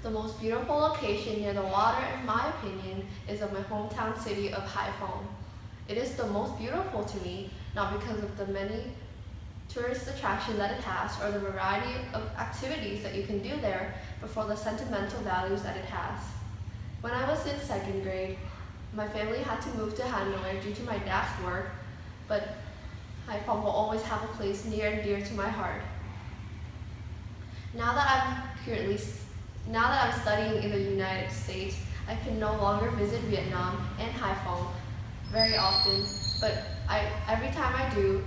The most beautiful location near the water, in my opinion, is of my hometown city of Haiphong. It is the most beautiful to me, not because of the many tourist attractions that it has or the variety of activities that you can do there, but for the sentimental values that it has. When I was in second grade, my family had to move to Hanoi due to my dad's work, but Haiphong will always have a place near and dear to my heart. Now that I'm studying in the United States, I can no longer visit Vietnam and Haiphong very often, but every time I do,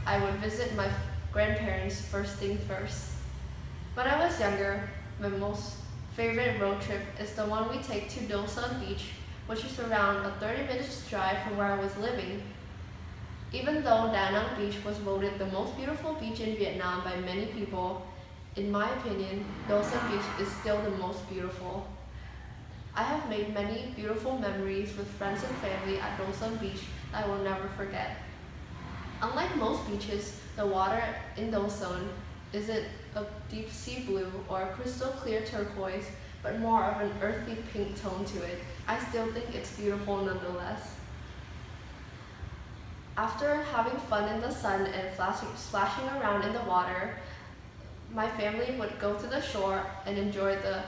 I would visit my grandparents first thing first. When I was younger, my most favorite road trip is the one we take to Do Son Beach, which is around a 30-minute drive from where I was living. Even though Da Nang Beach was voted the most beautiful beach in Vietnam by many people, in my opinion, Do Son Beach is still the most beautiful. I have made many beautiful memories with friends and family at Do Son Beach that I will never forget. Unlike most beaches, the water in Do Son isn't a deep sea blue or a crystal clear turquoise, but more of an earthy pink tone to it. I still think it's beautiful nonetheless. After having fun in the sun and splashing around in the water, my family would go to the shore and enjoy the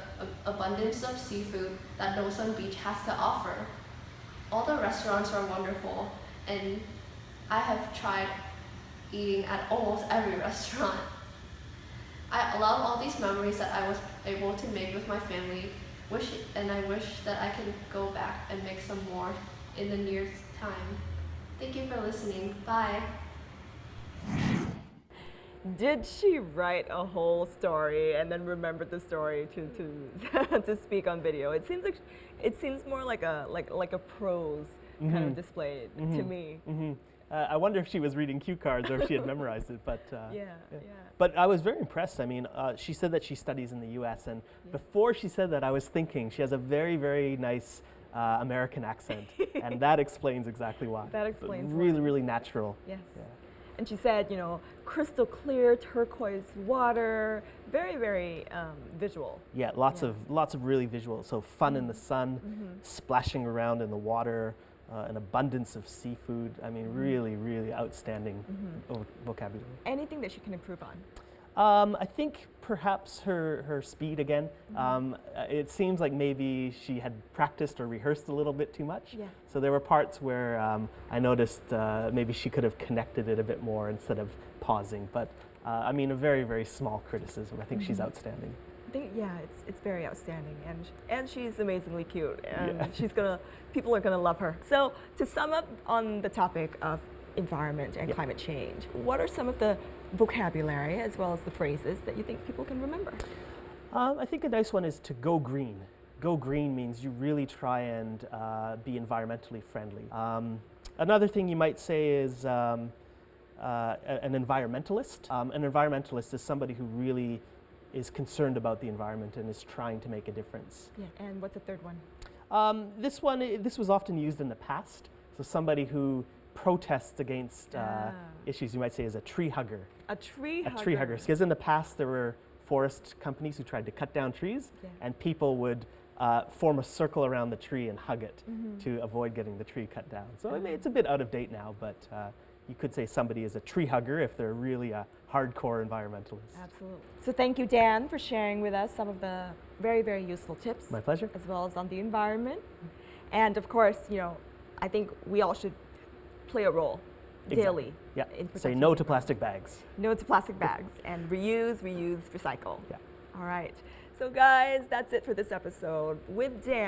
abundance of seafood that Do Son Beach has to offer. All the restaurants are wonderful, and I have tried eating at almost every restaurant. I love all these memories that I was able to make with my family, and I wish that I could go back and make some more in the near time. Thank you for listening. Bye. Did she write a whole story and then remember the story to to speak on video? It seems more like a prose kind of display to me. I wonder if she was reading cue cards or if she had memorized it, but yeah. But I was very impressed. I mean, she said that she studies in the U.S. and before she said that, I was thinking she has a very, very nice American accent, and that explains exactly why. That explains really, why. really natural. Yes. Yeah. And she said, crystal clear turquoise water, very, very visual. Yeah, lots of really visual. So fun in the sun, splashing around in the water, an abundance of seafood. I mean, really, really outstanding vocabulary. Anything that she can improve on? I think perhaps her speed again. It seems like maybe she had practiced or rehearsed a little bit too much. Yeah. So there were parts where I noticed maybe she could have connected it a bit more instead of pausing. But I mean, a very, very small criticism. I think she's outstanding. I think, it's very outstanding, and she's amazingly cute, and people are gonna love her. So to sum up on the topic of environment and climate change, what are some of the vocabulary as well as the phrases that you think people can remember? I think a nice one is to go green. Go green means you really try and be environmentally friendly. Another thing you might say is an environmentalist. An environmentalist is somebody who really is concerned about the environment and is trying to make a difference. Yeah, and what's the third one? This was often used in the past. So somebody who protests against issues, you might say, is a tree hugger. A tree hugger. A tree hugger. Because in the past there were forest companies who tried to cut down trees, and people would form a circle around the tree and hug it to avoid getting the tree cut down. So I mean, it's a bit out of date now, but you could say somebody is a tree hugger if they're really a hardcore environmentalist. Absolutely. So thank you, Dan, for sharing with us some of the very, very useful tips. My pleasure. As well as on the environment. And of course, I think we all should play a role daily. Yeah. In Say no to plastic bags. No to plastic bags, and reuse, recycle. Yeah. All right. So guys, that's it for this episode with Dan.